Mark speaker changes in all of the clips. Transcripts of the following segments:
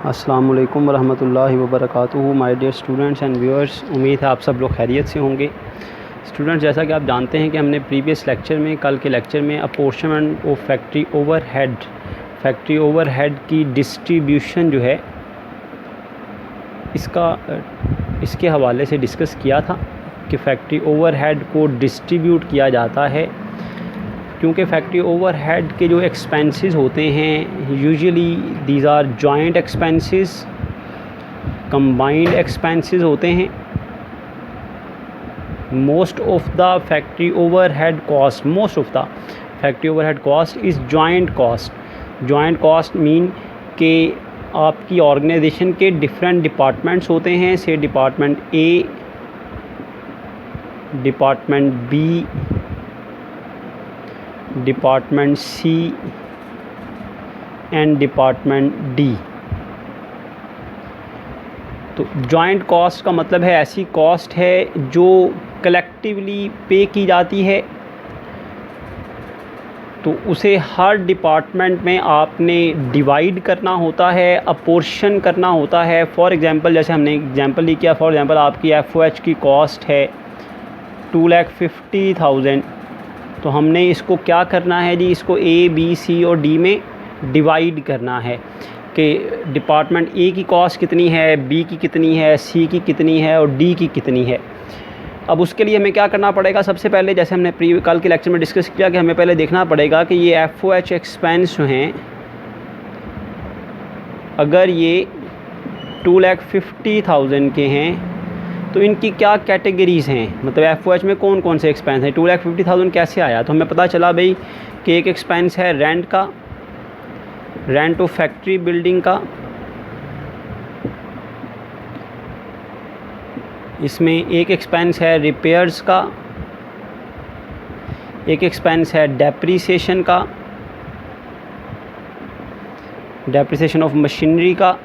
Speaker 1: अस्सलाम वालेकुम रहमतुल्लाहि व बरकातुहू। My dear students and viewers, उम्मीद है आप सब लोग खैरियत से होंगे। स्टूडेंट्स, जैसा कि आप जानते हैं कि हमने प्रीवियस लेक्चर में, कल के लेक्चर में अपोर्शनमेंट ऑफ फैक्ट्री ओवरहेड की डिस्ट्रीब्यूशन जो है इसके हवाले से डिस्कस किया था कि फैक्ट्री ओवरहेड को डिस्ट्रीब्यूट किया जाता है क्योंकि फैक्ट्री ओवरहेड के जो एक्सपेंसेस होते हैं usually these are joint expenses, combined expenses होते हैं। Most of the factory overhead cost is joint cost. Joint cost mean कि आपकी ऑर्गेनाइजेशन के डिफरेंट डिपार्टमेंट्स होते हैं, say department A, department B, department C and department D. तो joint cost का मतलब है ऐसी कॉस्ट है जो कलेक्टिवली पे की जाती है, तो उसे हर डिपार्टमेंट में आपने डिवाइड करना होता है, अपोर्शन करना होता है। फॉर एग्ज़ाम्पल, जैसे हमने एग्ज़ाम्पल ली किया, फॉर एग्ज़ाम्पल आपकी FOH की कॉस्ट है 2,50,000, तो हमने इसको क्या करना है जी, इसको A, B, C और D में डिवाइड करना है कि डिपार्टमेंट A की कॉस्ट कितनी है, B की कितनी है, C की कितनी है और D की कितनी है। अब उसके लिए हमें क्या करना पड़ेगा, सबसे पहले जैसे हमने कल के लेक्चर में डिस्कस किया कि हमें पहले देखना पड़ेगा कि ये FOH एक्सपेंस जो हैं, अगर ये 2,50,000 के हैं तो इनकी क्या कैटेगरीज़ हैं, मतलब FOH में कौन कौन से एक्सपेंस हैं। 2,50,000 कैसे आया, तो हमें पता चला भाई कि एक एक्सपेंस है रेंट का, रेंट ऑफ फैक्ट्री बिल्डिंग का, इसमें एक एक्सपेंस है रिपेयर्स का, एक एक्सपेंस है डेप्रिसिएशन का, डेप्रिसिएशन ऑफ मशीनरी का,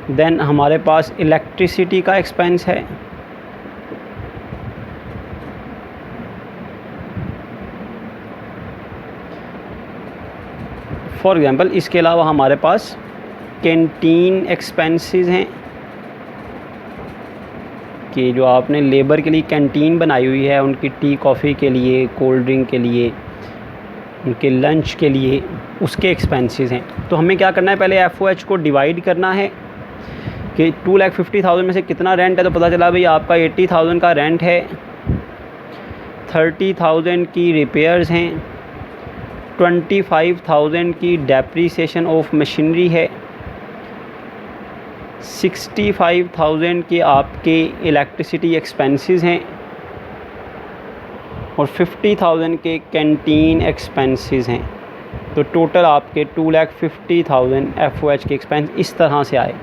Speaker 1: देन हमारे पास इलेक्ट्रिसिटी का एक्सपेंस है, फॉर एग्ज़ाम्पल इसके अलावा हमारे पास कैंटीन एक्सपेंसेस हैं कि जो आपने लेबर के लिए कैंटीन बनाई हुई है, उनकी टी कॉफ़ी के लिए, कोल्ड ड्रिंक के लिए, उनके लंच के लिए, उसके एक्सपेंसेस हैं। तो हमें क्या करना है, पहले FOH को डिवाइड करना है कि 2,50,000 में से कितना रेंट है। तो पता चला भाई आपका 80,000 का रेंट है, 30,000 की रिपेयर्स हैं, 25,000 की डेप्रिसिएशन ऑफ मशीनरी है, 65,000 के आपके इलेक्ट्रिसिटी एक्सपेंसेस हैं और 50,000 के कैंटीन एक्सपेंसेस हैं। तो टोटल आपके 2,50,000 FOH के एक्सपेंस इस तरह से आए।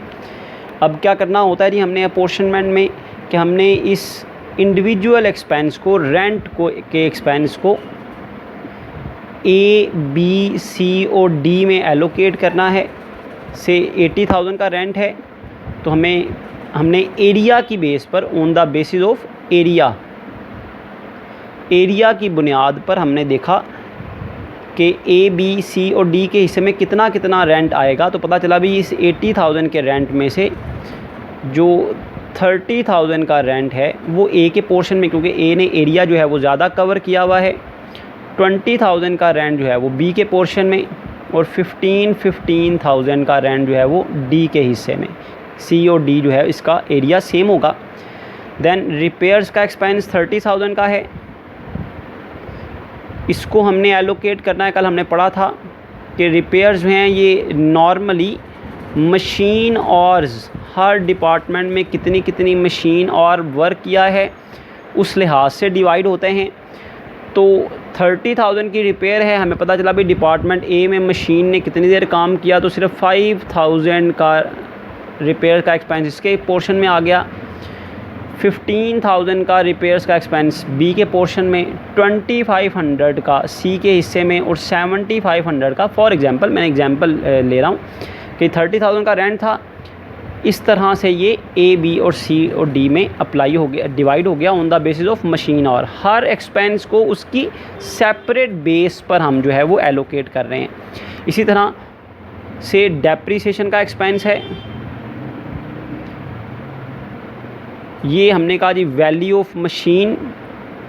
Speaker 1: अब क्या करना होता है जी, हमने अपोर्शनमेंट में कि हमने इस इंडिविजुअल एक्सपेंस को, रेंट के एक्सपेंस को A, B, C और D में एलोकेट करना है। से 80,000 का रेंट है तो हमने एरिया की बेस पर, on the basis of area की बुनियाद पर हमने देखा कि A, B, C और D के हिस्से में कितना कितना रेंट आएगा। तो पता चला भी इस 80,000 के रेंट में से जो 30,000 का रेंट है वो A के पोर्शन में, क्योंकि A ने एरिया जो है वो ज़्यादा कवर किया हुआ है। 20,000 का रेंट जो है वो B के पोर्शन में और 15,000 का रेंट जो है वो D के हिस्से में। C और D जो है इसका एरिया सेम होगा। देन रिपेयर्स का एक्सपेंस 30,000 का है, इसको हमने एलोकेट करना है। कल हमने पढ़ा था कि रिपेयर्स जो हैं ये नॉर्मली मशीन और हर डिपार्टमेंट में कितनी कितनी मशीन और वर्क किया है उस लिहाज से डिवाइड होते हैं। तो 30,000 की रिपेयर है, हमें पता चला भाई डिपार्टमेंट A में मशीन ने कितनी देर काम किया, तो सिर्फ 5,000 का रिपेयर का एक्सपेंस इसके पोर्शन में आ गया। 15,000 का रिपेयर्स का एक्सपेंस B के पोर्शन में, 2,500 का C के हिस्से में और 7,500 का, फॉर एग्ज़ाम्पल मैंने एग्ज़ाम्पल ले रहा हूँ कि 30,000 का रेंट था, इस तरह से ये A, B और C और D में अप्लाई हो गया, डिवाइड हो गया on the basis of machine. और हर एक्सपेंस को उसकी सेपरेट बेस पर हम जो है वो एलोकेट कर रहे हैं। इसी तरह से डेप्रिसिएशन का एक्सपेंस है। ये हमने कहा जी वैल्यू ऑफ मशीन,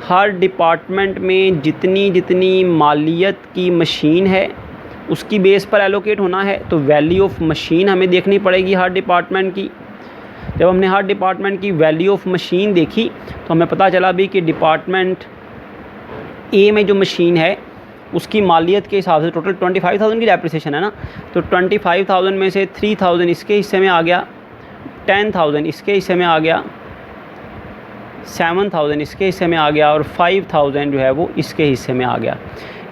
Speaker 1: हर डिपार्टमेंट में जितनी जितनी मालियत की मशीन है उसकी बेस पर एलोकेट होना है, तो वैल्यू ऑफ मशीन हमें देखनी पड़ेगी हर डिपार्टमेंट की। जब हमने हर डिपार्टमेंट की वैल्यू ऑफ मशीन देखी तो हमें पता चला भी कि डिपार्टमेंट ए में जो मशीन है उसकी मालियत के हिसाब से टोटल 25,000 की डेप्रिसिएशन है ना, तो 25,000 में से 3,000 इसके हिस्से में आ गया, 10,000 इसके हिस्से में आ गया, 7,000 इसके हिस्से में आ गया और 5,000 जो है वो इसके हिस्से में आ गया।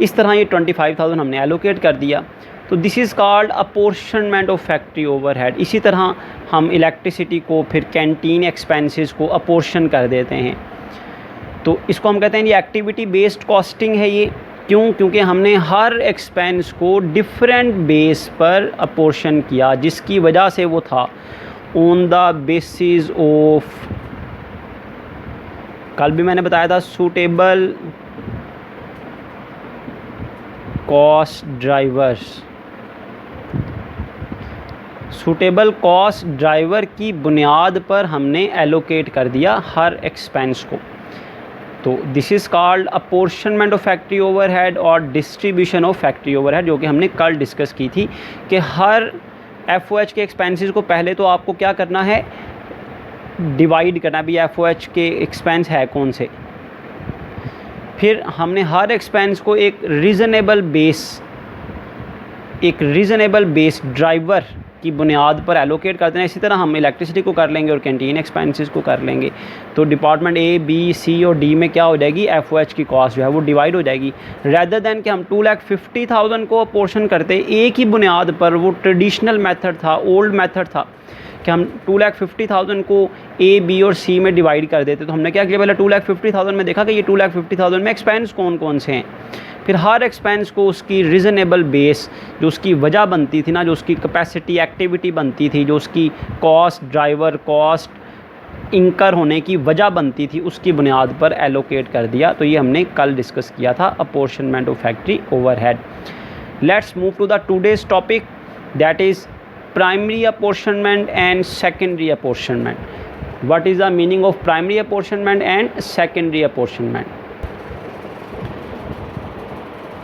Speaker 1: इस तरह ये 25,000 हमने एलोकेट कर दिया। तो this is called apportionment of factory overhead. इसी तरह हम इलेक्ट्रिसिटी को, फिर कैंटीन एक्सपेंसेस को अपोर्शन कर देते हैं। तो इसको हम कहते हैं ये एक्टिविटी बेस्ड कॉस्टिंग है। ये क्यों? क्योंकि हमने हर एक्सपेंस को डिफरेंट बेस पर अपोर्शन किया, जिसकी वजह से वो था ऑन द बेसिस ऑफ, कल भी मैंने बताया था, suitable cost drivers. Suitable cost driver की बुनियाद पर हमने एलोकेट कर दिया हर एक्सपेंस को। तो this is called apportionment of factory overhead और डिस्ट्रीब्यूशन ऑफ फैक्ट्री ओवरहेड, जो कि हमने कल डिस्कस की थी कि हर एफओएच के एक्सपेंसेस को पहले तो आपको क्या करना है, डिवाइड करना भी एफओएच के एक्सपेंस है कौन से। फिर हमने हर एक्सपेंस को एक रीज़नेबल बेस ड्राइवर की बुनियाद पर एलोकेट करते हैं। इसी तरह हम इलेक्ट्रिसिटी को कर लेंगे और कैंटीन एक्सपेंसेस को कर लेंगे। तो डिपार्टमेंट ए, बी, सी और डी में क्या हो जाएगी, एफओएच की कॉस्ट जो है वो डिवाइड हो जाएगी। रैदर दैन कि हम 2,50,000 को अपोर्शन करते एक ही बुनियाद पर, वो ट्रेडिशनल मेथड था, ओल्ड मेथड था कि हम 2,50,000 को ए, बी और सी में डिवाइड कर देते। तो हमने क्या किया, पहले 2,50,000 में देखा कि ये 2,50,000 में एक्सपेंस कौन कौन से हैं। फिर हर एक्सपेंस को उसकी रीज़नेबल बेस, जो उसकी वजह बनती थी ना, जो उसकी कैपेसिटी एक्टिविटी बनती थी, जो उसकी कॉस्ट ड्राइवर कॉस्ट इंकर होने की वजह बनती थी, उसकी बुनियाद पर एलोकेट कर दिया। तो ये हमने कल डिस्कस किया था, apportionment of factory overhead. Let's move to the today's topic, that is primary apportionment and secondary apportionment. What is the meaning of primary apportionment and secondary apportionment?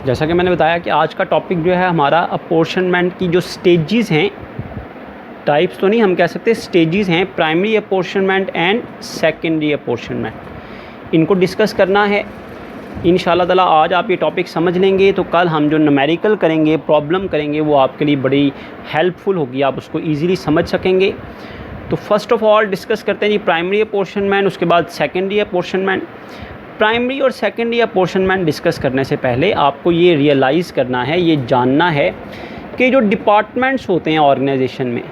Speaker 1: जैसा कि मैंने बताया कि आज का टॉपिक जो है हमारा अपोर्शनमेंट की जो स्टेजेस हैं, टाइप्स तो नहीं हम कह सकते, स्टेजेस हैं, primary apportionment and secondary apportionment, इनको डिस्कस करना है। इंशाल्लाह ताला आज आप ये टॉपिक समझ लेंगे तो कल हम जो न्यूमेरिकल करेंगे, प्रॉब्लम करेंगे, वो आपके लिए बड़ी हेल्पफुल होगी, आप उसको ईज़िली समझ सकेंगे। तो फर्स्ट ऑफ़ ऑल डिस्कस करते हैं जी प्राइमरी अपोर्शनमेंट, उसके बाद सेकेंडरी अपोर्शनमेंट। प्राइमरी और सेकेंडरी अपोर्शनमेंट डिस्कस करने से पहले आपको ये रियलाइज़ करना है, ये जानना है कि जो डिपार्टमेंट्स होते हैं ऑर्गेनाइजेशन में,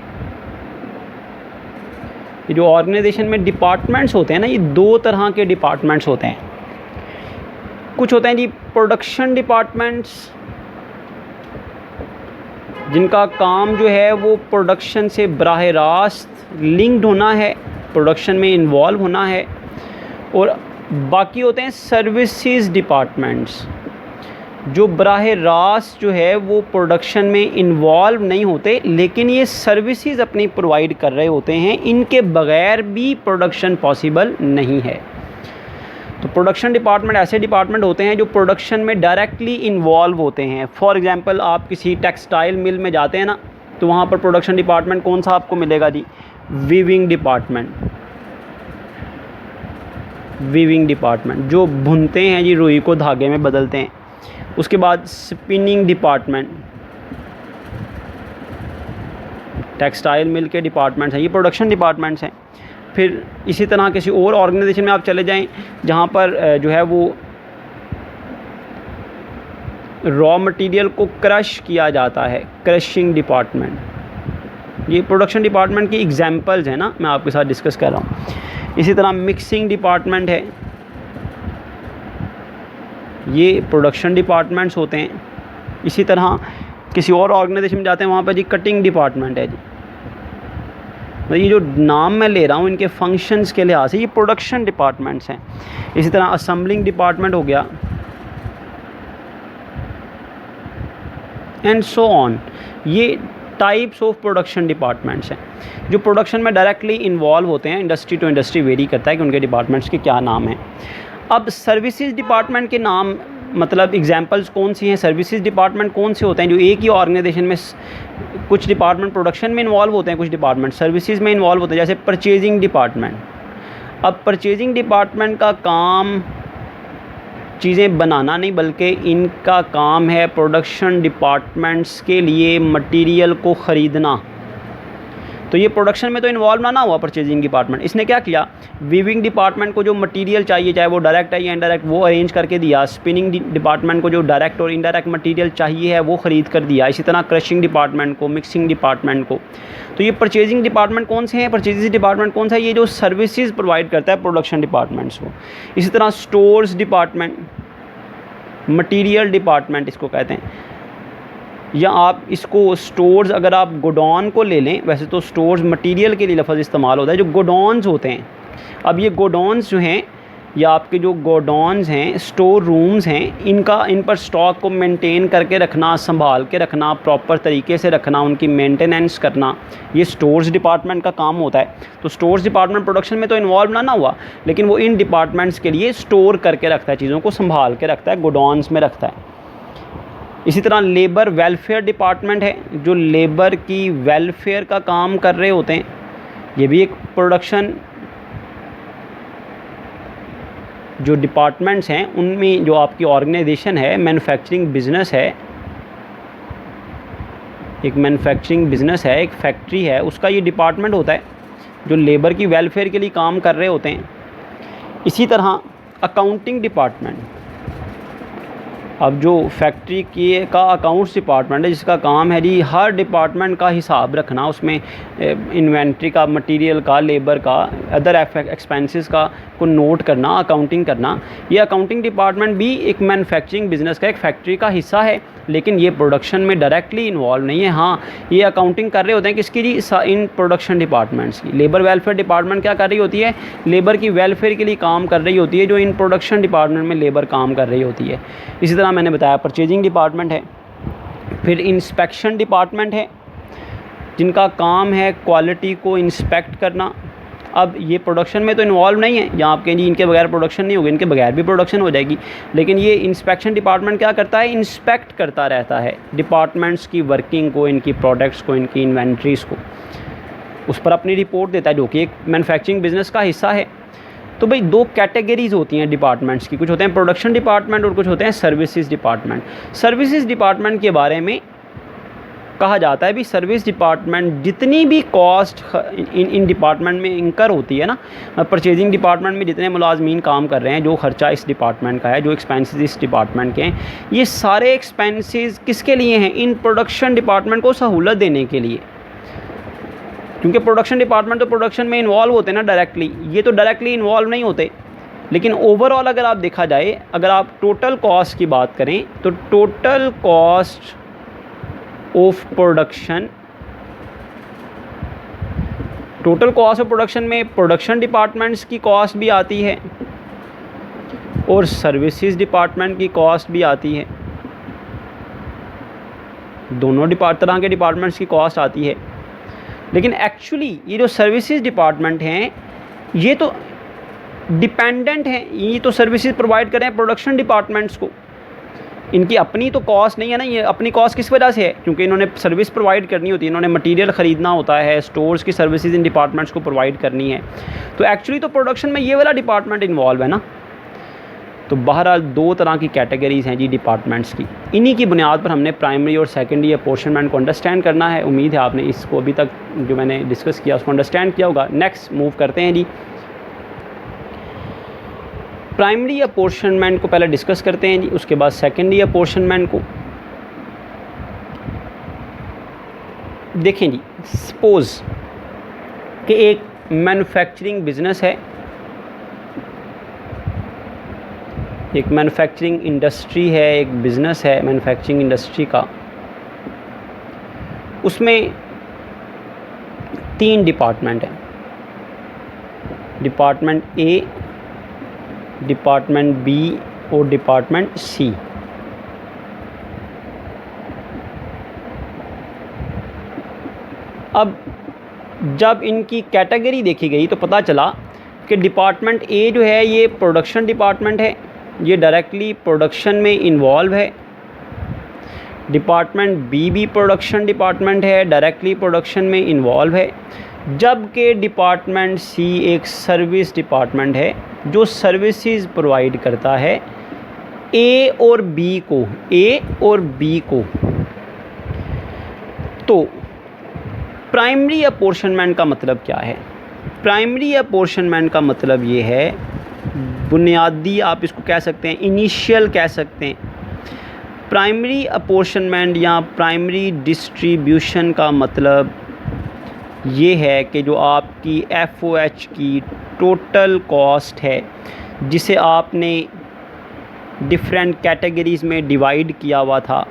Speaker 1: ये जो ऑर्गेनाइजेशन में डिपार्टमेंट्स होते हैं ना, ये दो तरह के डिपार्टमेंट्स होते हैं। कुछ होते हैं जी प्रोडक्शन डिपार्टमेंट्स, जिनका काम जो है वो प्रोडक्शन से बराह रास्त लिंक्ड होना है, प्रोडक्शन में इन्वॉल्व होना है। और बाकी होते हैं सर्विसेज डिपार्टमेंट्स, जो बराह रास्त जो है वो प्रोडक्शन में इन्वॉल्व नहीं होते, लेकिन ये सर्विसेज अपनी प्रोवाइड कर रहे होते हैं, इनके बग़ैर भी प्रोडक्शन पॉसिबल नहीं है। तो प्रोडक्शन डिपार्टमेंट ऐसे डिपार्टमेंट होते हैं जो प्रोडक्शन में डायरेक्टली इन्वॉल्व होते हैं। फॉर एग्जांपल आप किसी टेक्सटाइल मिल में जाते हैं ना, तो वहाँ पर प्रोडक्शन डिपार्टमेंट कौन सा आपको मिलेगा जी, वीविंग डिपार्टमेंट। वीविंग डिपार्टमेंट जो बुनते हैं जी, रुई को धागे में बदलते हैं। उसके बाद स्पिनिंग डिपार्टमेंट, टेक्सटाइल मिल के डिपार्टमेंट्स हैं, ये प्रोडक्शन डिपार्टमेंट्स हैं। फिर इसी तरह किसी और ऑर्गेनाइजेशन में आप चले जाएं जहाँ पर जो है वो रॉ मटेरियल को क्रश किया जाता है, क्रशिंग डिपार्टमेंट, ये प्रोडक्शन डिपार्टमेंट की एग्जांपल्स हैं ना, मैं आपके साथ डिस्कस कर रहा हूँ। इसी तरह मिक्सिंग डिपार्टमेंट है, ये प्रोडक्शन डिपार्टमेंट्स होते हैं। इसी तरह किसी और ऑर्गेनाइजेशन में जाते हैं, वहाँ पर जी कटिंग डिपार्टमेंट है जी। तो ये जो नाम मैं ले रहा हूँ इनके फंक्शंस के लिहाज से ये प्रोडक्शन डिपार्टमेंट्स हैं। इसी तरह असेंबलिंग डिपार्टमेंट हो गया, एंड सो ऑन। ये टाइप्स ऑफ प्रोडक्शन डिपार्टमेंट्स हैं जो प्रोडक्शन में डायरेक्टली इन्वॉल्व होते हैं। इंडस्ट्री टू इंडस्ट्री वेरी करता है कि उनके डिपार्टमेंट्स के क्या नाम हैं। अब सर्विसेज डिपार्टमेंट के नाम मतलब एग्जांपल्स कौन सी हैं, सर्विसेज डिपार्टमेंट कौन से होते हैं जो एक ही ऑर्गेनाइजेशन में कुछ डिपार्टमेंट प्रोडक्शन में इन्वॉल्व होते हैं, कुछ डिपार्टमेंट सर्विसेज में इन्वॉल्व होते हैं, जैसे परचेजिंग डिपार्टमेंट। अब परचेजिंग डिपार्टमेंट का काम चीज़ें बनाना नहीं बल्कि इनका काम है प्रोडक्शन डिपार्टमेंट्स के लिए मटेरियल को ख़रीदना। तो ये प्रोडक्शन में तो इन्वॉल्व ना हुआ परचेजिंग डिपार्टमेंट। इसने क्या किया, वीविंग डिपार्टमेंट को जो मटेरियल चाहिए चाहे वो डायरेक्ट है या इनडायरेक्ट वो अरेंज करके दिया। स्पिनिंग डिपार्टमेंट को जो डायरेक्ट और इनडायरेक्ट मटेरियल चाहिए है वो ख़रीद कर दिया। इसी तरह क्रशिंग डिपार्टमेंट को, मिक्सिंग डिपार्टमेंट को। तो ये परचेजिंग डिपार्टमेंट कौन से हैं, परचेजिंग डिपार्टमेंट कौन सा है, ये जो सर्विसेज प्रोवाइड करता है प्रोडक्शन डिपार्टमेंट्स को। इसी तरह स्टोर्स डिपार्टमेंट, मटीरियल डिपार्टमेंट इसको कहते हैं, या आप इसको स्टोर्स अगर आप गोडाउन को ले लें, वैसे तो स्टोर्स मटेरियल के लिए लफ्ज़ इस्तेमाल होता है, जो गोडाउन्स होते हैं। अब ये गोडाउन्स जो हैं या आपके जो गोडाउन्स हैं, स्टोर रूम्स हैं, इन पर स्टॉक को मेंटेन करके रखना, संभाल के रखना, प्रॉपर तरीके से रखना, उनकी मेंटेनेंस करना, ये स्टोर्स डिपार्टमेंट का काम होता है। तो स्टोर्स डिपार्टमेंट प्रोडक्शन में तो इन्वॉल्व ना हुआ, लेकिन वो इन डिपार्टमेंट्स के लिए स्टोर करके रखता है, चीज़ों को संभाल के रखता है, गोडाउन्स में रखता है। इसी तरह लेबर वेलफेयर डिपार्टमेंट है जो लेबर की वेलफेयर का काम कर रहे होते हैं। ये भी एक प्रोडक्शन जो डिपार्टमेंट्स हैं उनमें जो आपकी ऑर्गेनाइजेशन है, मैन्युफैक्चरिंग बिजनेस है, एक मैन्युफैक्चरिंग बिजनेस है, एक फैक्ट्री है, उसका ये डिपार्टमेंट होता है जो लेबर की वेलफेयर के लिए काम कर रहे होते हैं। इसी तरह अकाउंटिंग डिपार्टमेंट, अब जो फैक्ट्री का अकाउंट्स डिपार्टमेंट है जिसका काम है जी हर डिपार्टमेंट का हिसाब रखना, उसमें इन्वेंट्री का, मटेरियल का, लेबर का, अदर एक्सपेंसेस का को नोट करना, अकाउंटिंग करना। ये अकाउंटिंग डिपार्टमेंट भी एक मैन्युफैक्चरिंग बिजनेस का, एक फैक्ट्री का हिस्सा है, लेकिन ये प्रोडक्शन में डायरेक्टली इन्वॉल्व नहीं है। हाँ, ये अकाउंटिंग कर रहे होते हैं किसकी जी, इन प्रोडक्शन डिपार्टमेंट्स की। लेबर वेलफेयर डिपार्टमेंट क्या कर रही होती है, लेबर की वेलफेयर के लिए काम कर रही होती है, जो इन प्रोडक्शन डिपार्टमेंट में लेबर काम कर रही होती है। इसी तरह मैंने बताया परचेजिंग डिपार्टमेंट है। फिर इंस्पेक्शन डिपार्टमेंट है जिनका काम है क्वालिटी को इंस्पेक्ट करना। अब ये प्रोडक्शन में तो इन्वॉल्व नहीं है, यहाँ आप कहें जी इनके बगैर प्रोडक्शन नहीं होगी, इनके बगैर भी प्रोडक्शन हो जाएगी, लेकिन ये इंस्पेक्शन डिपार्टमेंट क्या करता है, इंस्पेक्ट करता रहता है डिपार्टमेंट्स की वर्किंग को, इनकी प्रोडक्ट्स को, इनकी इन्वेंट्रीज़ को, उस पर अपनी रिपोर्ट देता है, जो कि एक मैन्युफैक्चरिंग बिजनेस का हिस्सा है। तो भाई दो कैटेगरीज़ होती हैं डिपार्टमेंट्स की, कुछ होते हैं प्रोडक्शन डिपार्टमेंट और कुछ होते हैं सर्विसेज डिपार्टमेंट। सर्विसेज डिपार्टमेंट के बारे में कहा जाता है भी सर्विस डिपार्टमेंट जितनी भी कॉस्ट इन डिपार्टमेंट में इंकर होती है ना, परचेजिंग डिपार्टमेंट में जितने मुलाजमीन काम कर रहे हैं, जो खर्चा इस डिपार्टमेंट का है, जो एक्सपेंसेस इस डिपार्टमेंट के हैं, ये सारे एक्सपेंसेस किसके लिए हैं, इन प्रोडक्शन डिपार्टमेंट को सहूलत देने के लिए। क्योंकि प्रोडक्शन डिपार्टमेंट तो प्रोडक्शन में इन्वॉल्व होते हैं ना डायरेक्टली, ये तो डायरेक्टली इन्वॉल्व नहीं होते। लेकिन ओवरऑल अगर आप देखा जाए, अगर आप टोटल कॉस्ट की बात करें तो total cost of production, total cost of production में प्रोडक्शन डिपार्टमेंट्स की कॉस्ट भी आती है और सर्विसेज डिपार्टमेंट की कॉस्ट भी आती है, दोनों तरह के डिपार्टमेंट्स की कॉस्ट आती है। लेकिन एक्चुअली ये जो सर्विसेज डिपार्टमेंट हैं ये तो डिपेंडेंट हैं, ये तो सर्विसेज प्रोवाइड कर रहे हैं प्रोडक्शन डिपार्टमेंट्स को, इनकी अपनी तो कॉस्ट नहीं है ना। ये अपनी कॉस्ट किस वजह से है, क्योंकि इन्होंने सर्विस प्रोवाइड करनी होती है, इन्होंने मटेरियल ख़रीदना होता है, स्टोर्स की सर्विसेज इन डिपार्टमेंट्स को प्रोवाइड करनी है। तो एक्चुअली तो प्रोडक्शन में ये वाला डिपार्टमेंट इन्वॉल्व है ना। तो बहरहाल दो तरह की कैटेगरीज़ हैं जी डिपार्टमेंट्स की। इन्हीं की बुनियाद पर हमने प्राइमरी और सेकेंडरी अपॉर्शनमेंट को अंडरस्टैंड करना है। उम्मीद है आपने इसको अभी तक जो मैंने डिस्कस किया उसको अंडरस्टैंड किया होगा। नेक्स्ट मूव करते हैं जी, प्राइमरी अपॉर्शनमेंट को पहले डिस्कस करते हैं जी, उसके बाद सेकेंडरी अपॉर्शनमेंट को। देखें जी, सपोज़ कि एक मैन्युफैक्चरिंग बिजनेस है, एक मैन्युफैक्चरिंग इंडस्ट्री है, एक बिज़नेस है मैन्युफैक्चरिंग इंडस्ट्री का। उसमें 3 डिपार्टमेंट हैं, डिपार्टमेंट ए, डिपार्टमेंट बी और डिपार्टमेंट सी। अब जब इनकी कैटेगरी देखी गई तो पता चला कि डिपार्टमेंट ए जो है ये प्रोडक्शन डिपार्टमेंट है, ये डायरेक्टली प्रोडक्शन में इन्वॉल्व है। डिपार्टमेंट बी भी प्रोडक्शन डिपार्टमेंट है, डायरेक्टली प्रोडक्शन में इन्वॉल्व है। जबकि डिपार्टमेंट सी एक सर्विस डिपार्टमेंट है जो सर्विसेज प्रोवाइड करता है ए और बी को। तो प्राइमरी अपॉर्शनमेंट का मतलब क्या है? प्राइमरी अपॉर्शनमेंट का मतलब ये है, बुनियादी आप इसको कह सकते हैं, इनिशियल कह सकते हैं। प्राइमरी अपॉर्शनमेंट या प्राइमरी डिस्ट्रीब्यूशन का मतलब ये है कि जो आपकी FOH की टोटल कॉस्ट है, जिसे आपने डिफरेंट कैटेगरीज़ में डिवाइड किया हुआ था,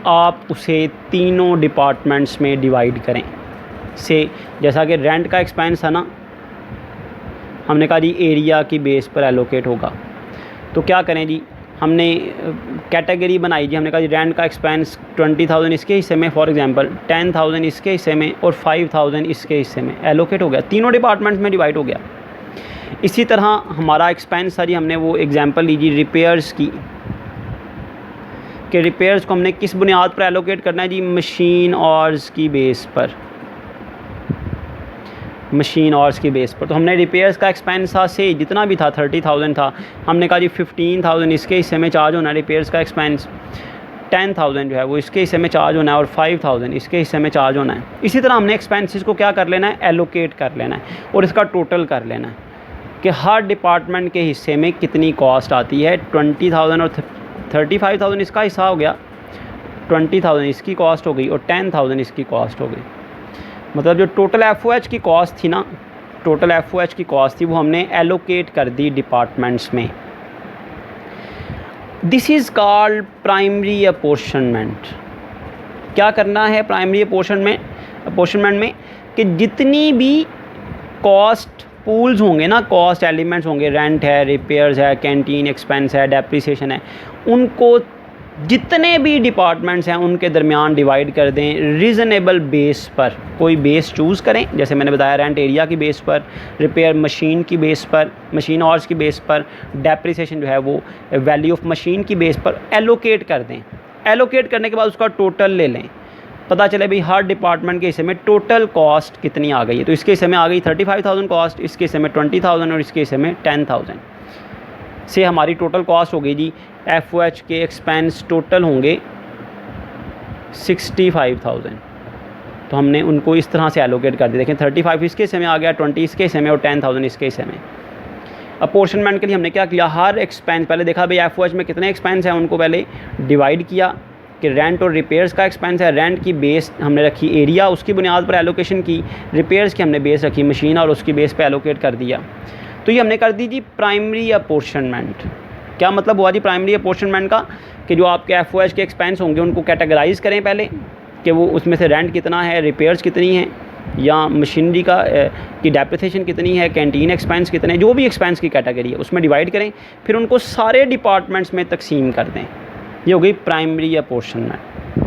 Speaker 1: आप उसे तीनों डिपार्टमेंट्स में डिवाइड करें। से जैसा कि रेंट का एक्सपेंस है ना, हमने कहा जी एरिया की बेस पर एलोकेट होगा। तो क्या करें जी, हमने कैटेगरी बनाई जी, हमने कहा जी रेंट का एक्सपेंस 20,000 इसके हिस्से में, फॉर एग्जांपल 10,000 इसके हिस्से में और 5,000 इसके हिस्से में एलोकेट हो गया, तीनों डिपार्टमेंट्स में डिवाइड हो गया। इसी तरह हमारा एक्सपेंस था जी, हमने वो एग्जांपल लीजिए रिपेयर्स की, कि रिपेयर्स को हमने किस बुनियाद पर एलोकेट करना है जी, मशीन आवर्स की बेस पर, मशीन आवर्स की बेस पर। तो हमने रिपेयर्स का एक्सपेंस था से जितना भी था 30,000 था, हमने कहा जी 15,000 इसके हिस्से में चार्ज होना है रिपेयर्स का एक्सपेंस, 10,000 जो है वो इसके हिस्से में चार्ज होना है और 5,000 इसके हिस्से में चार्ज होना है। इसी तरह हमने एक्सपेंसेस को क्या कर लेना है, एलोकेट कर लेना है और इसका टोटल कर लेना है कि हर डिपार्टमेंट के हिस्से में कितनी कॉस्ट आती है। 20,000 और 35,000 इसका हिस्सा हो गया, 20,000 इसकी कॉस्ट हो गई और 10,000 इसकी कॉस्ट हो गई। मतलब जो टोटल FOH की कॉस्ट थी ना, टोटल FOH की कॉस्ट थी वो हमने एलोकेट कर दी डिपार्टमेंट्स में। This is called primary apportionment. क्या करना है प्राइमरी अपॉर्शनमेंट में कि जितनी भी कॉस्ट पूल्स होंगे ना, कॉस्ट एलिमेंट्स होंगे, रेंट है, रिपेयर्स है, कैंटीन एक्सपेंस है, डेप्रिसिएशन है, उनको जितने भी डिपार्टमेंट्स हैं उनके दरमियान डिवाइड कर दें रीज़नेबल बेस पर। कोई बेस चूज़ करें, जैसे मैंने बताया रेंट एरिया की बेस पर, रिपेयर मशीन की बेस पर, मशीन आवर्स की बेस पर, डेप्रिसिएशन जो है वो वैल्यू ऑफ मशीन की बेस पर एलोकेट कर दें। एलोकेट करने के बाद उसका टोटल ले लें, पता चले भाई हर डिपार्टमेंट के हिस्से में टोटल कॉस्ट कितनी आ गई है। तो इसके हिस्से में आ गई 35,000 कॉस्ट, इसके हिस्से में 20,000 और इसके हिस्से में 10,000 से हमारी टोटल कॉस्ट हो गई जी। FOH के एक्सपेंस टोटल होंगे 65,000। तो हमने उनको इस तरह से एलोकेट कर दिया। देखें 35 इसके हिस्से में आ गया, 20 इसके हिस्से में और 10,000 इसके हिस्से में। अपॉर्शनमेंट के लिए हमने क्या किया, हर एक्सपेंस पहले देखा भाई FOH में कितने एक्सपेंस हैं, उनको पहले डिवाइड किया कि रेंट और रिपेयर्स का एक्सपेंस है। रेंट की बेस हमने रखी एरिया, उसकी बुनियाद पर एलोकेशन की। रिपेयर्स की हमने बेस रखी मशीन और उसकी बेस पर एलोकेट कर दिया। तो ये हमने कर दी जी प्राइमरी अपॉर्शनमेंट। क्या मतलब हुआ जी प्राइमरी अपॉर्शनमेंट का, कि जो आपके FOH के एक्सपेंस होंगे उनको कैटेगराइज़ करें पहले कि वो उसमें से रेंट कितना है, रिपेयर्स कितनी हैं, या मशीनरी का की डेप्रिसिएशन कितनी है, कैंटीन एक्सपेंस कितने, जो भी एक्सपेंस की कैटेगरी है उसमें डिवाइड करें, फिर उनको सारे डिपार्टमेंट्स में तकसीम कर दें। ये हो गई प्राइमरी अपॉर्शनमेंट।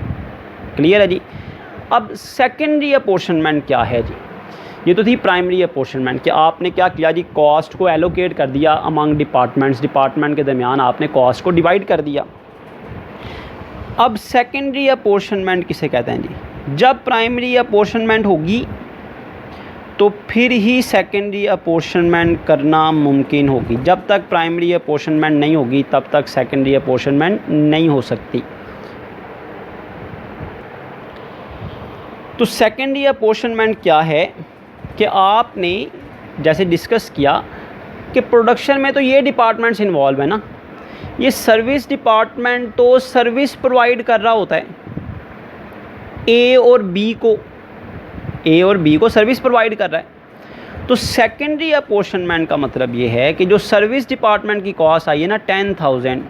Speaker 1: क्लियर है जी। अब सेकेंडरी अपॉर्शनमेंट क्या है जी, ये तो थी प्राइमरी अपॉर्शनमेंट कि आपने क्या किया जी, कॉस्ट को एलोकेट कर दिया अमंग डिपार्टमेंट्स, डिपार्टमेंट के दरमियान आपने कॉस्ट को डिवाइड कर दिया। अब सेकेंडरी अपॉर्शनमेंट किसे कहते हैं जी, जब प्राइमरी अपॉर्शनमेंट होगी तो फिर ही सेकेंडरी अपॉर्शनमेंट करना मुमकिन होगी। जब तक प्राइमरी अपॉर्शनमेंट नहीं होगी तब तक सेकेंडरी अपॉर्शनमेंट नहीं हो सकती। तो सेकेंडरी अपॉर्शनमेंट क्या है कि आपने जैसे डिस्कस किया कि प्रोडक्शन में तो ये डिपार्टमेंट्स इन्वॉल्व है ना, ये सर्विस डिपार्टमेंट तो सर्विस प्रोवाइड कर रहा होता है ए और बी को सर्विस प्रोवाइड कर रहा है। तो सेकेंडरी अपॉर्शनमेंट का मतलब ये है कि जो सर्विस डिपार्टमेंट की कॉस्ट आई है ना 10,000,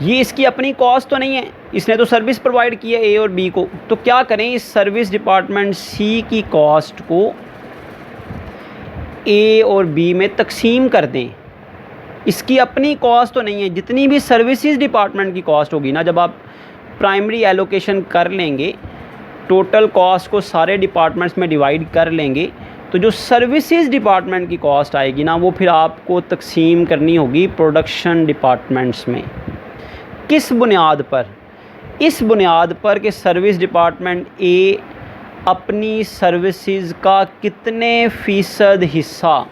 Speaker 1: ये इसकी अपनी कॉस्ट तो नहीं है, इसने तो सर्विस प्रोवाइड की है ए और बी को। तो क्या करें, इस सर्विस डिपार्टमेंट सी की कॉस्ट को ए और बी में तकसीम कर दें। इसकी अपनी कॉस्ट तो नहीं है, जितनी भी सर्विसेज डिपार्टमेंट की कॉस्ट होगी ना, जब आप प्राइमरी एलोकेशन कर लेंगे टोटल कॉस्ट को सारे डिपार्टमेंट्स में डिवाइड कर लेंगे तो जो सर्विसेज डिपार्टमेंट की कॉस्ट आएगी ना, वो फिर आपको तकसीम करनी होगी प्रोडक्शन डिपार्टमेंट्स में। किस बुनियाद पर? इस बुनियाद पर कि सर्विस डिपार्टमेंट ए अपनी सर्विसेज का कितने फ़ीसद हिस्सा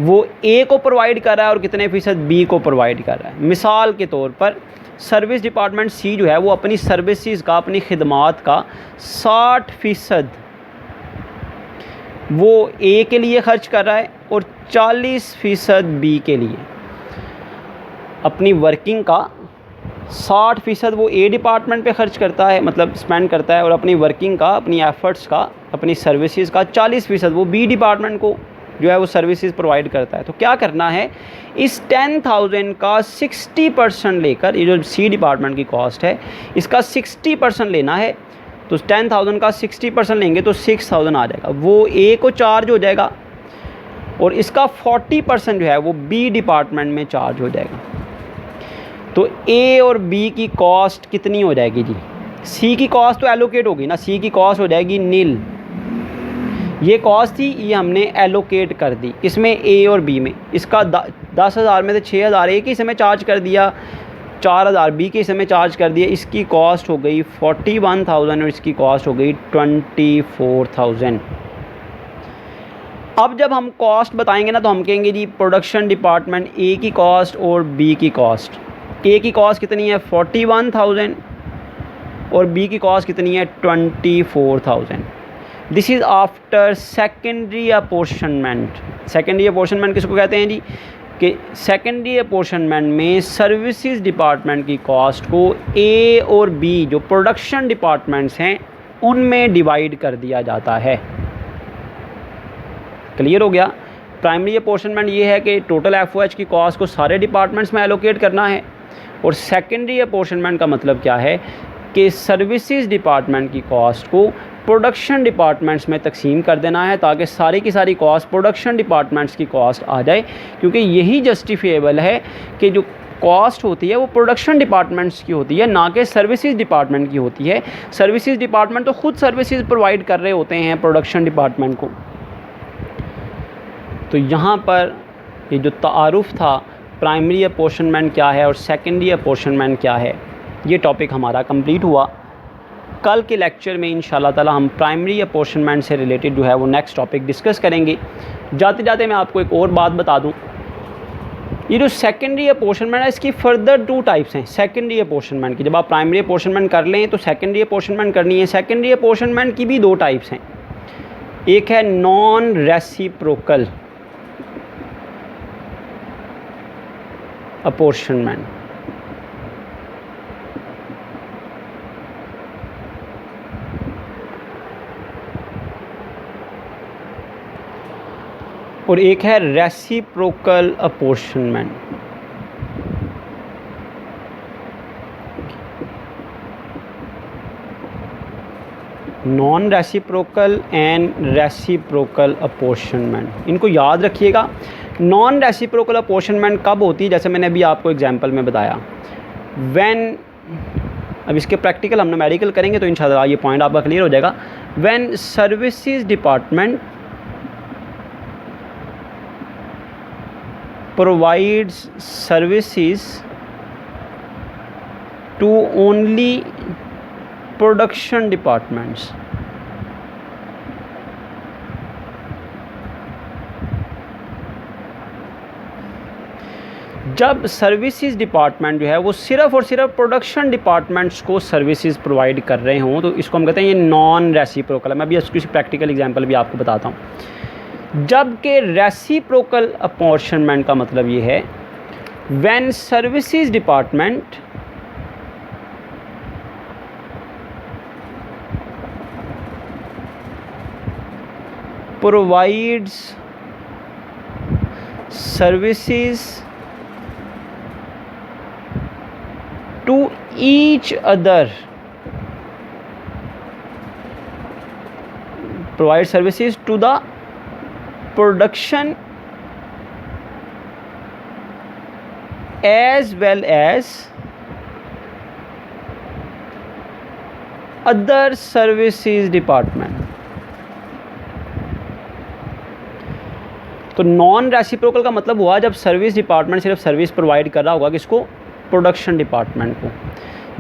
Speaker 1: वो ए को प्रोवाइड कर रहा है और कितने फ़ीसद बी को प्रोवाइड कर रहा है। मिसाल के तौर पर सर्विस डिपार्टमेंट सी जो है वो अपनी सर्विसेज का, अपनी खिदमात का 60% वो ए के लिए ख़र्च कर रहा है और 40% बी के लिए। अपनी वर्किंग का 60% वो ए डिपार्टमेंट पे ख़र्च करता है, मतलब स्पेंड करता है, और अपनी वर्किंग का, अपनी एफ़र्ट्स का, अपनी सर्विसेज का 40% वो बी डिपार्टमेंट को जो है वो सर्विसेज प्रोवाइड करता है। तो क्या करना है, इस 10,000 का 60% लेकर, ये जो सी डिपार्टमेंट की कॉस्ट है इसका 60% लेना है। तो 10,000 का 60% लेंगे तो 6,000 आ जाएगा, वो ए को चार्ज हो जाएगा और इसका 40% जो है वो बी डिपार्टमेंट में चार्ज हो जाएगा। तो ए और बी की कॉस्ट कितनी हो जाएगी जी? सी की कॉस्ट तो एलोकेट होगी ना, सी की कॉस्ट हो जाएगी नील। ये कॉस्ट थी, ये हमने एलोकेट कर दी किसमें? ए और बी में। इसका 10,000 में से 6,000 ए के हिस्से में चार्ज कर दिया, 4,000 बी के हिस्से में चार्ज कर दिया। इसकी कॉस्ट हो गई 41,000 और इसकी कॉस्ट हो गई 24,000। अब जब हम कॉस्ट बताएंगे ना तो हम कहेंगे जी प्रोडक्शन डिपार्टमेंट ए की कॉस्ट और बी की कॉस्ट। ए की कॉस्ट कितनी है? 41,000 और बी की कॉस्ट कितनी है? 24,000। This is after secondary apportionment. Secondary apportionment किसको कहते हैं जी? कि सेकेंडरी अपोर्शनमेंट में सर्विसेज डिपार्टमेंट की कॉस्ट को ए और बी जो प्रोडक्शन डिपार्टमेंट्स हैं उनमें डिवाइड कर दिया जाता है। क्लियर हो गया? प्राइमरी अपोर्शनमेंट ये है कि टोटल एफओएच की कॉस्ट को सारे डिपार्टमेंट्स में एलोकेट करना है, और सेकेंडरी अपोर्शनमेंट का मतलब क्या है कि सर्विसेज डिपार्टमेंट की कॉस्ट को प्रोडक्शन डिपार्टमेंट्स में तकसीम कर देना है ताकि सारी की सारी कॉस्ट प्रोडक्शन डिपार्टमेंट्स की कॉस्ट आ जाए, क्योंकि यही जस्टिफिएबल है कि जो कॉस्ट होती है वो प्रोडक्शन डिपार्टमेंट्स की होती है, ना कि सर्विसेज डिपार्टमेंट की होती है। सर्विसेज डिपार्टमेंट तो ख़ुद सर्विसेज प्रोवाइड कर रहे होते हैं प्रोडक्शन डिपार्टमेंट को। तो यहाँ पर ये जो तारुफ था प्राइमरी अपोर्शनमेंट क्या है और सेकेंडरी अपोर्शनमेंट क्या है, ये टॉपिक हमारा कंप्लीट हुआ। कल के लेक्चर में इंशाल्लाह ताला हम प्राइमरी अपोर्शनमेंट से रिलेटेड जो है वो नेक्स्ट टॉपिक डिस्कस करेंगे। जाते जाते मैं आपको एक और बात बता दूं, ये जो सेकेंडरी अपोर्शनमेंट है इसकी फर्दर 2 टाइप्स हैं सेकेंडरी अपोर्शनमेंट की। जब आप प्राइमरी अपोर्शनमेंट कर लें तो सेकेंडरी अपोर्शनमेंट करनी है। सेकेंडरी अपोर्शनमेंट की भी 2 टाइप्स हैं। एक है नॉन रेसिप्रोकल अपोर्शनमेंट, और एक है reciprocal apportionment. Non reciprocal and reciprocal apportionment, इनको याद रखिएगा। नॉन रेसिप्रोकल अपोर्शनमेंट कब होती है? जैसे मैंने अभी आपको एग्जांपल में बताया, व्हेन, अब इसके प्रैक्टिकल हम न्यूमेरिकल करेंगे तो इंशाल्लाह ये पॉइंट आपका क्लियर हो जाएगा। When services department provides services to only production departments, जब सर्विसेज डिपार्टमेंट जो है वो सिर्फ़ और सिर्फ प्रोडक्शन डिपार्टमेंट्स को सर्विसेज प्रोवाइड कर रहे हों तो इसको हम कहते हैं ये नॉन रेसिप्रोकल है। मैं अभी इसकी प्रैक्टिकल एग्जांपल भी आपको बताता हूँ। जबकि रेसिप्रोकल अपोर्शनमेंट का मतलब ये है when services department provides services to each other, provide services to the production as well as other services department. तो नॉन रेसिप्रोकल का मतलब हुआ जब सर्विस डिपार्टमेंट सिर्फ सर्विस प्रोवाइड कर रहा होगा किसको, प्रोडक्शन डिपार्टमेंट को।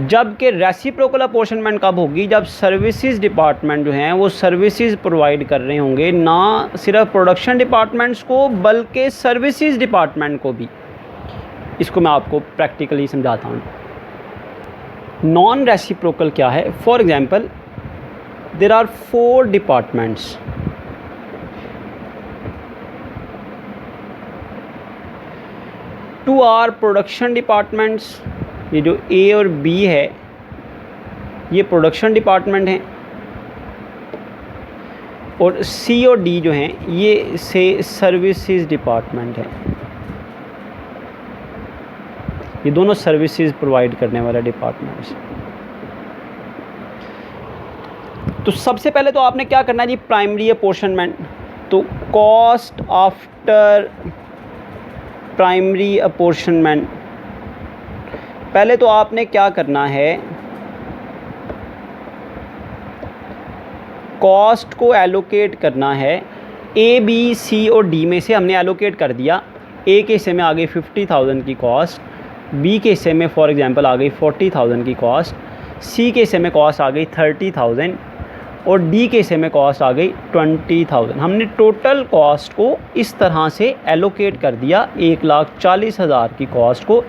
Speaker 1: जबकि रेसिप्रोकल अपॉर्शनमेंट कब होगी, जब सर्विसेज डिपार्टमेंट जो हैं वो सर्विसेज प्रोवाइड कर रहे होंगे ना सिर्फ प्रोडक्शन डिपार्टमेंट्स को बल्कि सर्विसेज डिपार्टमेंट को भी। इसको मैं आपको प्रैक्टिकली समझाता हूँ। नॉन रेसिप्रोकल क्या है, for example there are 4 departments, two are production departments, ये जो ए और बी है ये प्रोडक्शन डिपार्टमेंट हैं, और सी और डी जो हैं ये से सर्विसेज डिपार्टमेंट है। ये दोनों सर्विसेज प्रोवाइड करने वाले डिपार्टमेंट्स। तो सबसे पहले तो आपने क्या करना है जी, प्राइमरी अपॉर्शनमेंट। तो कॉस्ट आफ्टर प्राइमरी अपॉर्शनमेंट, पहले तो आपने क्या करना है, कॉस्ट को एलोकेट करना है। ए बी सी और डी में से हमने एलोकेट कर दिया। ए के हिस्से में आ गई 50,000 की कॉस्ट, बी के हिस्से में फॉर एग्जांपल आ गई 40,000 की कॉस्ट, सी के हिस्से में कॉस्ट आ गई 30,000 और डी के हिस्से में कॉस्ट आ गई 20,000। हमने टोटल कॉस्ट को इस तरह से एलोकेट कर दिया, 1,40,000 की कॉस्ट को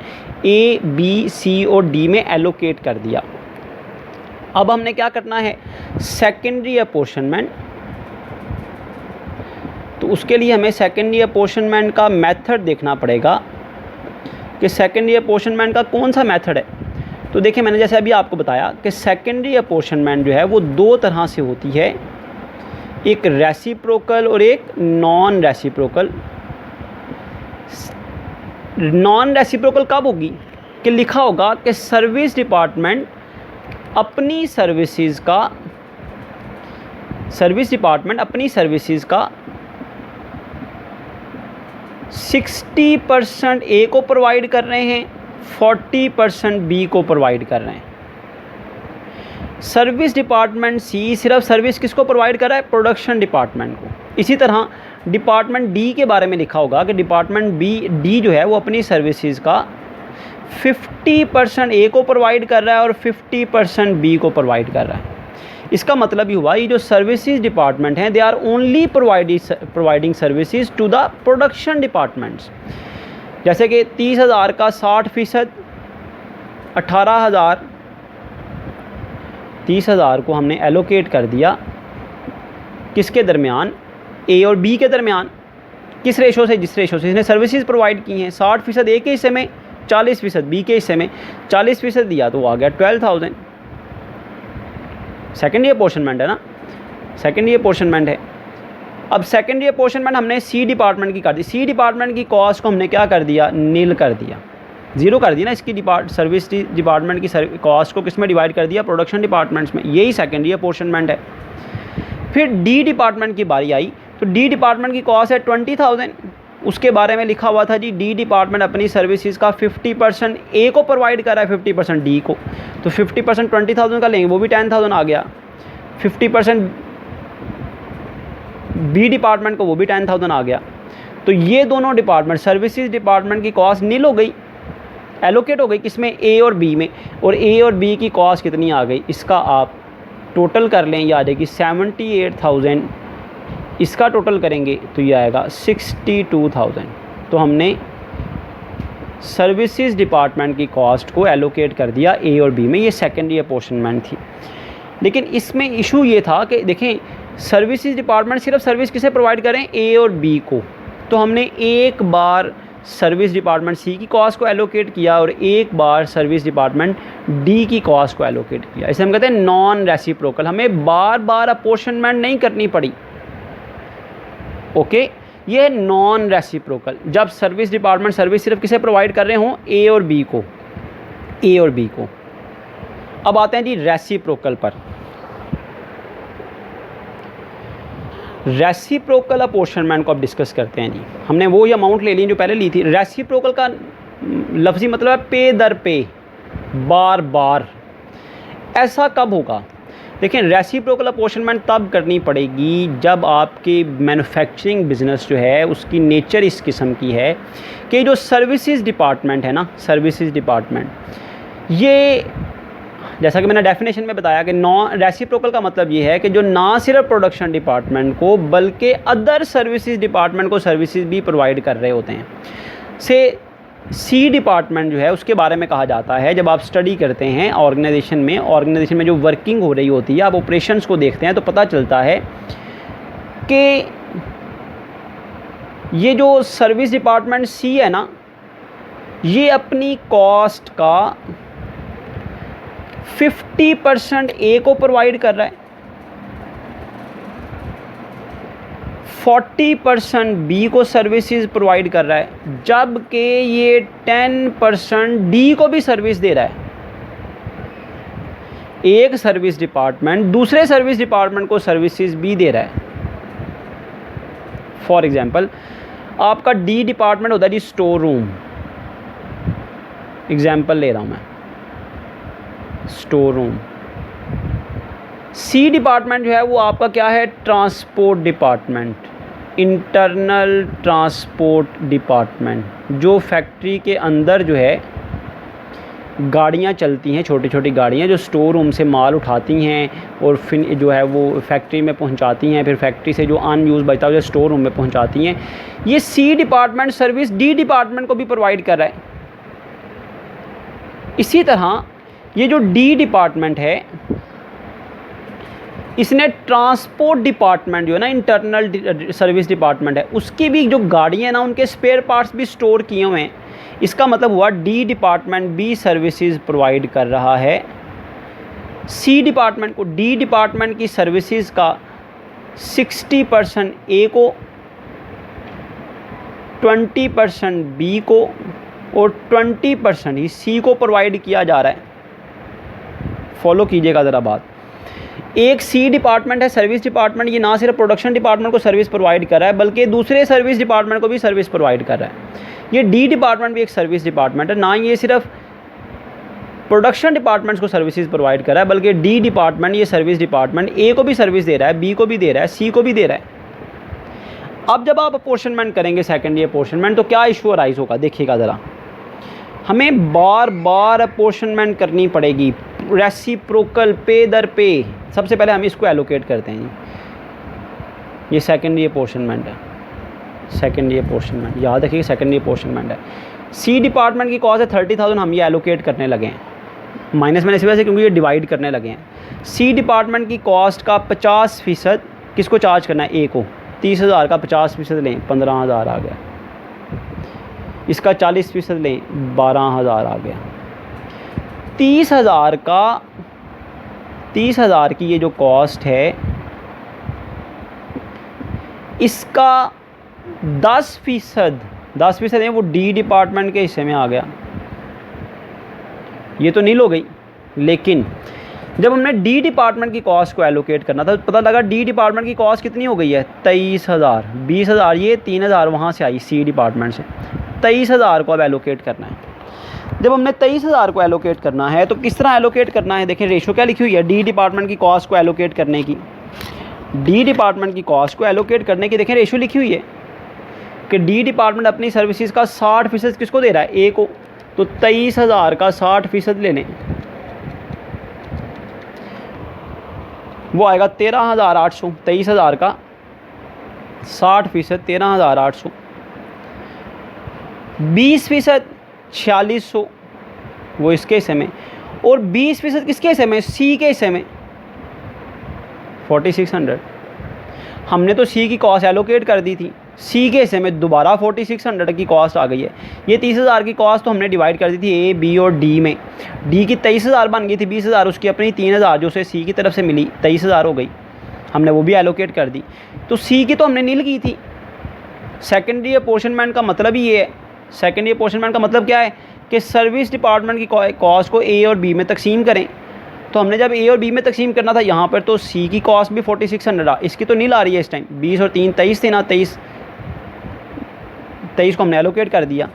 Speaker 1: ए बी सी और डी में एलोकेट कर दिया। अब हमने क्या करना है, सेकेंडरी अपॉर्शनमेंट। तो उसके लिए हमें सेकेंडरी अपॉर्शनमेंट का मेथड देखना पड़ेगा कि सेकेंडरी अपॉर्शनमेंट का कौन सा मेथड है। तो देखिए मैंने जैसे अभी आपको बताया कि सेकेंडरी अपॉर्शनमेंट जो है वो 2 तरह से होती है, एक रेसिप्रोकल और एक नॉन रेसिप्रोकल। नॉन रेसिप्रोकल कब होगी कि लिखा होगा कि सर्विस डिपार्टमेंट अपनी सर्विसेज का 60% ए को प्रोवाइड कर रहे हैं, 40% बी को प्रोवाइड कर रहे हैं। सर्विस डिपार्टमेंट सी सिर्फ सर्विस किसको प्रोवाइड कर रहा है, प्रोडक्शन डिपार्टमेंट को। इसी तरह डिपार्टमेंट डी के बारे में लिखा होगा कि डिपार्टमेंट डी जो है वो अपनी सर्विसेज का 50% ए को प्रोवाइड कर रहा है और 50% बी को प्रोवाइड कर रहा है। इसका मतलब ही हुआ ये जो सर्विसेज डिपार्टमेंट हैं they are only providing services to the production departments. जैसे कि 30,000 का 60%, 18,000, 30,000 को हमने एलोकेट कर दिया किसके दरमियान, ए और बी के दरमियान। किस रेशो से, जिस रेशो से इसने सर्विसेज प्रोवाइड की हैं। 60% ए के हिस्से में, 40% बी के हिस्से में। 40% दिया तो आ गया 12,000। सेकेंडरी अपॉर्शनमेंट है ना, सेकेंडरी अपॉर्शनमेंट है। अब सेकेंडरी अपॉर्शनमेंट हमने सी डिपार्टमेंट की कर दी। सी डिपार्टमेंट की कॉस्ट को हमने क्या कर दिया, नील कर दिया, ज़ीरो कर दिया ना। इसकी सर्विस डिपार्टमेंट की कॉस्ट को किस में डिवाइड कर दिया, प्रोडक्शन डिपार्टमेंट्स में। यही सेकेंडरी अपॉर्शनमेंट है। फिर डी डिपार्टमेंट की बारी आई तो डी डिपार्टमेंट की कॉस्ट है 20,000। उसके बारे में लिखा हुआ था जी डी डिपार्टमेंट अपनी सर्विसेज का 50% ए को प्रोवाइड कर रहा है, 50% डी को। तो 50% 20,000 का लेंगे, वो भी 10,000 आ गया। 50% बी डिपार्टमेंट को, वो भी 10,000 आ गया। तो ये दोनों डिपार्टमेंट, सर्विसेज डिपार्टमेंट की कॉस्ट नील हो गई, एलोकेट हो गई किसमें, ए और बी में। और ए और बी की कॉस्ट कितनी आ गई, इसका आप टोटल कर लें, ये आ जाएगी 78,000। इसका टोटल करेंगे तो ये आएगा 62,000। तो हमने सर्विसेज डिपार्टमेंट की कॉस्ट को एलोकेट कर दिया ए और बी में। ये सेकेंडरी अपॉर्शनमेंट थी। लेकिन इसमें इशू ये था कि देखें सर्विसेज डिपार्टमेंट सिर्फ सर्विस किसे प्रोवाइड करें, ए और बी को। तो हमने एक बार सर्विस डिपार्टमेंट सी की कॉस्ट को एलोकेट किया और एक बार सर्विस डिपार्टमेंट डी की कॉस्ट को एलोकेट किया। इसे हम कहते हैं नॉन रेसिप्रोकल। हमें बार बार अपॉर्शनमेंट नहीं करनी पड़ी। ओके, ये नॉन रेसिप्रोकल। जब सर्विस डिपार्टमेंट सर्विस सिर्फ किसे प्रोवाइड कर रहे हों, ए और बी को, ए और बी को। अब आते हैं जी रेसिप्रोकल पर। रेसिप्रोकल अपॉर्शनमेंट को अब डिस्कस करते हैं जी। हमने वो ही अमाउंट ले ली जो पहले ली थी। रेसिप्रोकल का लफ्ज़ी मतलब है पे दर पे, बार बार। ऐसा कब होगा देखिए रेसिप्रोकल अपॉर्चनमेंट तब करनी पड़ेगी जब आपके मैन्युफैक्चरिंग बिज़नेस जो है उसकी नेचर इस किस्म की है कि जो सर्विसेज डिपार्टमेंट है ना, सर्विसेज डिपार्टमेंट, ये जैसा कि मैंने डेफिनेशन में बताया कि रेसिप्रोकल का मतलब ये है कि जो ना सिर्फ प्रोडक्शन डिपार्टमेंट को बल्कि अदर सर्विसेज डिपार्टमेंट को सर्विसेज भी प्रोवाइड कर रहे होते हैं। से सी डिपार्टमेंट जो है उसके बारे में कहा जाता है, जब आप स्टडी करते हैं ऑर्गेनाइजेशन में जो वर्किंग हो रही होती है, आप ऑपरेशंस को देखते हैं तो पता चलता है कि ये जो सर्विस डिपार्टमेंट सी है ना, ये अपनी कॉस्ट का 50% ए को प्रोवाइड कर रहा है, 40% बी को सर्विसेज प्रोवाइड कर रहा है, जबकि ये 10% डी को भी सर्विस दे रहा है। एक सर्विस डिपार्टमेंट दूसरे सर्विस डिपार्टमेंट को सर्विसेज भी दे रहा है। फॉर एग्जांपल, आपका डी डिपार्टमेंट होता है जी स्टोर रूम, एग्जांपल ले रहा हूँ मैं, स्टोर रूम। सी डिपार्टमेंट जो है वो आपका क्या है, transport department, internal transport department, जो फैक्ट्री के अंदर जो है गाड़ियाँ चलती हैं, छोटी छोटी गाड़ियाँ जो स्टोर रूम से माल उठाती हैं और फिर जो है वो फैक्ट्री में पहुंचाती हैं, फिर फैक्ट्री से जो अनयूज़ बचता है जो स्टोर रूम में पहुंचाती हैं। ये सी डिपार्टमेंट सर्विस डी डिपार्टमेंट को भी प्रोवाइड कर रहा है। इसी तरह ये जो डी डिपार्टमेंट है, इसने ट्रांसपोर्ट डिपार्टमेंट जो है ना, इंटरनल सर्विस डिपार्टमेंट है, उसकी भी जो गाड़ियाँ हैं ना, उनके स्पेयर पार्ट्स भी स्टोर किए हुए हैं। इसका मतलब हुआ डी डिपार्टमेंट भी सर्विसेज प्रोवाइड कर रहा है सी डिपार्टमेंट को। डी डिपार्टमेंट की सर्विसेज का 60% ए को, 20% बी को और 20% ही सी को प्रोवाइड किया जा रहा है। फॉलो कीजिएगा ज़रा बात। एक सी डिपार्टमेंट है सर्विस डिपार्टमेंट, ये ना सिर्फ प्रोडक्शन डिपार्टमेंट को सर्विस प्रोवाइड कर रहा है बल्कि दूसरे सर्विस डिपार्टमेंट को भी सर्विस प्रोवाइड कर रहा है। ये डी डिपार्टमेंट भी एक सर्विस डिपार्टमेंट है, ना ये सिर्फ प्रोडक्शन डिपार्टमेंट्स को सर्विसेज प्रोवाइड कर रहा है बल्कि डी डिपार्टमेंट, ये सर्विस डिपार्टमेंट ए को भी सर्विस दे रहा है, बी को भी दे रहा है, सी को भी दे रहा है। अब जब आप अपॉर्चनमेंट करेंगे सेकेंडरी अपॉर्चनमेंट, तो क्या इशू अराइज होगा देखिएगा ज़रा। हमें बार बार अपॉर्चनमेंट करनी पड़ेगी, रेसिप्रोकल, पे दर पे। सबसे पहले हम इसको एलोकेट करते हैं, ये सेकेंडरी अपॉर्चनमेंट है, सेकेंडरी अपॉर्चनमेंट याद रखिए, सेकेंडरी अपॉर्चनमेंट है। सी डिपार्टमेंट की कॉस्ट है 30,000, हम ये एलोकेट करने लगे हैं, माइनस में इसी वजह से क्योंकि ये डिवाइड करने लगे हैं। सी डिपार्टमेंट की कॉस्ट का 50% किसको चार्ज करना है, ए को। 30,000 का 50% लें, 15,000 आ गया। इसका 40% लें, 12,000 आ गया। 30,000 की ये जो कॉस्ट है, इसका 10% है वो डी डिपार्टमेंट के हिस्से में आ गया। ये तो नील हो गई, लेकिन जब हमने डी डिपार्टमेंट की कॉस्ट को एलोकेट करना था तो पता लगा डी डिपार्टमेंट की कॉस्ट कितनी हो गई है, 23,000। 20,000 ये, 3,000 वहाँ से आई सी डिपार्टमेंट से। 23,000 को अब एलोकेट करना है। जब हमने 23,000 को एलोकेट करना है तो किस तरह एलोकेट करना है, देखिए रेशो क्या लिखी हुई है डी डिपार्टमेंट की कॉस्ट को एलोकेट करने की। डी डिपार्टमेंट की कॉस्ट को एलोकेट करने की देखें रेशो लिखी हुई है कि डी डिपार्टमेंट अपनी सर्विसेज का 60% किसको दे रहा है, ए को। तो 23,000 का 60% ले लें, वो आएगा 13,800। 23,000 का 60% 13,800। 20% 4,600 वो इसके हिस्से में, और 20% किसके हिस्से में, सी के हिस्से में 4,600। हमने तो सी की कॉस्ट एलोकेट कर दी थी, सी के हिस्से में दोबारा 4,600 की कॉस्ट आ गई है। ये 30,000 की कॉस्ट तो हमने डिवाइड कर दी थी ए, बी और डी में। डी की 23,000 बन गई थी, 20,000 उसकी अपनी, 3,000 जो उसे सी की तरफ से मिली, 23,000 हो गई, हमने वो भी एलोकेट कर दी। तो सी की तो हमने नील की थी। सेकेंडरी अपॉर्चनमेंट का मतलब ही ये है। सेकेंडरी अपॉर्चनमेंट का मतलब क्या है कि सर्विस डिपार्टमेंट की कॉस्ट को ए और बी में तकसीम करें। तो हमने जब ए और बी में तकसीम करना था यहाँ पर, तो सी की कॉस्ट भी 4,600 आ, इसकी तो नील आ रही है इस टाइम। 20 और 3 23 थे ना, 23 को हमने एलोकेट कर दिया।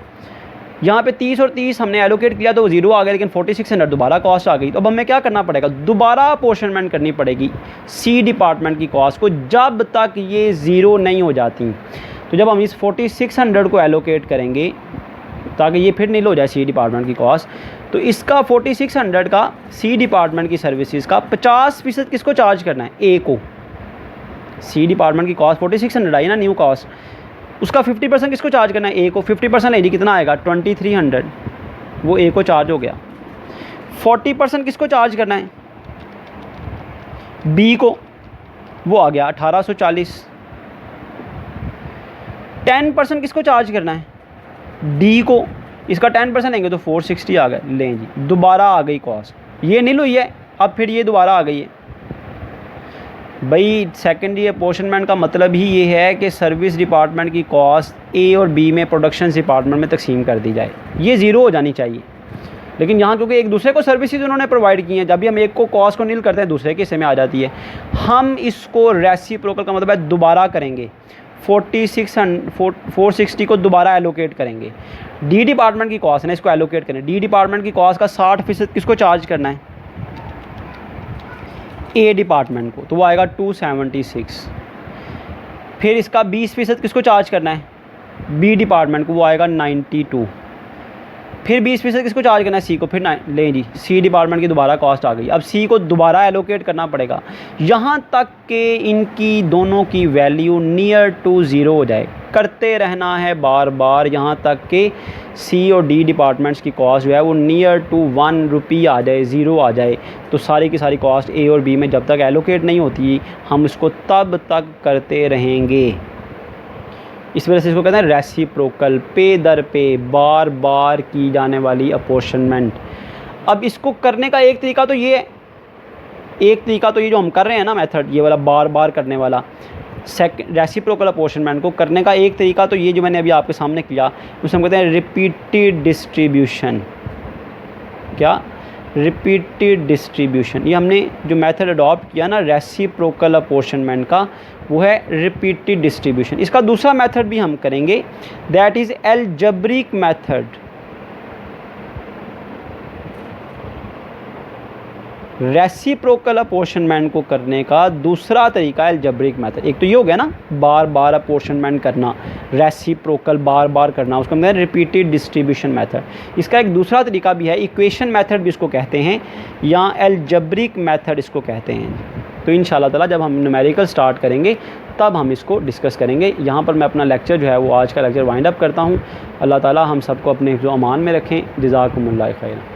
Speaker 1: यहाँ पे 30 और 30 हमने एलोकेट किया तो वो 0 आ गया, लेकिन 4600 दोबारा कॉस्ट आ गई। तो अब हमें क्या करना पड़ेगा, दोबारा अपोर्शनमेंट करनी पड़ेगी सी डिपार्टमेंट की कॉस्ट को जब तक ये 0 नहीं हो जाती। तो जब हम इस 4600 को एलोकेट करेंगे ताकि ये फिर नील हो जाए सी डिपार्टमेंट की कॉस्ट, तो इसका 4600 का सी डिपार्टमेंट की सर्विसेज का 50% किसको चार्ज करना है, ए को। सी डिपार्टमेंट की कॉस्ट 4600 आई ना न्यू कॉस्ट, उसका 50% किसको चार्ज करना है, ए को। 50% ले जी कितना आएगा 2300, वो ए को चार्ज हो गया। 40% किसको चार्ज करना है, बी को, वो आ गया 1840। 10% किसको चार्ज करना है, डी को, इसका 10% लेंगे तो 460 आ गया। लें जी दोबारा आ गई कॉस्ट, ये नील हुई है, अब फिर ये दोबारा आ गई है। भाई सेकेंडरी अपोर्शनमेंट का मतलब ही ये है कि सर्विस डिपार्टमेंट की कॉस्ट ए और बी में प्रोडक्शन डिपार्टमेंट में तकसीम कर दी जाए, ये 0 हो जानी चाहिए। लेकिन यहाँ क्योंकि एक दूसरे को सर्विसेज उन्होंने प्रोवाइड की हैं, जब भी हम एक को कॉस्ट को नील करते हैं दूसरे के हिस्से में आ जाती है। हम इसको रेसिप्रोकल का मतलब है दोबारा करेंगे, 460 को दोबारा एलोकेट करेंगे। डी डिपार्टमेंट की कॉस्ट है ना, इसको एलोकेट करें। डी डिपार्टमेंट की कॉस्ट का 60% किसको चार्ज करना है, ए डिपार्टमेंट को, तो वो आएगा 276। फिर इसका 20% किसको चार्ज करना है, बी डिपार्टमेंट को, वो आएगा 92। फिर 20% किसको चार्ज करना है, सी को। फिर लें जी सी डिपार्टमेंट की दोबारा कॉस्ट आ गई, अब सी को दोबारा एलोकेट करना पड़ेगा यहाँ तक कि इनकी दोनों की वैल्यू नियर टू 0 हो जाए। करते रहना है बार बार यहाँ तक कि सी और डी डिपार्टमेंट्स की कॉस्ट जो है वो नियर टू 1 रुपी आ जाए, 0 आ जाए। तो सारी की सारी कॉस्ट ए और बी में जब तक एलोकेट नहीं होती हम इसको तब तक करते रहेंगे। इस वजह से इसको कहते हैं रेसिप्रोकल, पे दर पे बार बार की जाने वाली अपोर्शनमेंट। अब इसको करने का एक तरीका तो ये है, एक तरीका तो ये जो हम कर रहे हैं ना मेथड, ये वाला बार बार करने वाला रेसिप्रोकल अपोर्शनमेंट को करने का एक तरीका तो ये जो मैंने अभी आपके सामने किया, उसे हम कहते हैं रिपीटेड डिस्ट्रीब्यूशन। क्या, रिपीटेड डिस्ट्रीब्यूशन। ये हमने जो मेथड अडॉप्ट किया ना रेसिप्रोकल अपोर्शनमेंट का, वो है रिपीटेड डिस्ट्रीब्यूशन। इसका दूसरा मेथड भी हम करेंगे, that is algebraic method. Reciprocal apportionment को करने का दूसरा तरीका अलजेब्रिक मेथड। एक तो ये हो गया ना बार बार अपोर्शनमेंट करना, रेसिप्रोकल बार बार करना, उसको कहते हैं रिपीटेड डिस्ट्रीब्यूशन मेथड। इसका एक दूसरा तरीका भी है, इक्वेशन मेथड भी इसको कहते हैं, या अलजेब्रिक मेथड इसको कहते हैं। तो इंशाल्लाह ताला जब हम न्यूमेरिकल स्टार्ट करेंगे तब हम इसको डिस्कस करेंगे। यहाँ पर मैं अपना लेक्चर जो है वो आज का लेक्चर वाइंड अप करता हूँ। अल्लाह ताला हम सबको अपने जो अमान में रखें। जज़ाकुमुल्लाह खैर।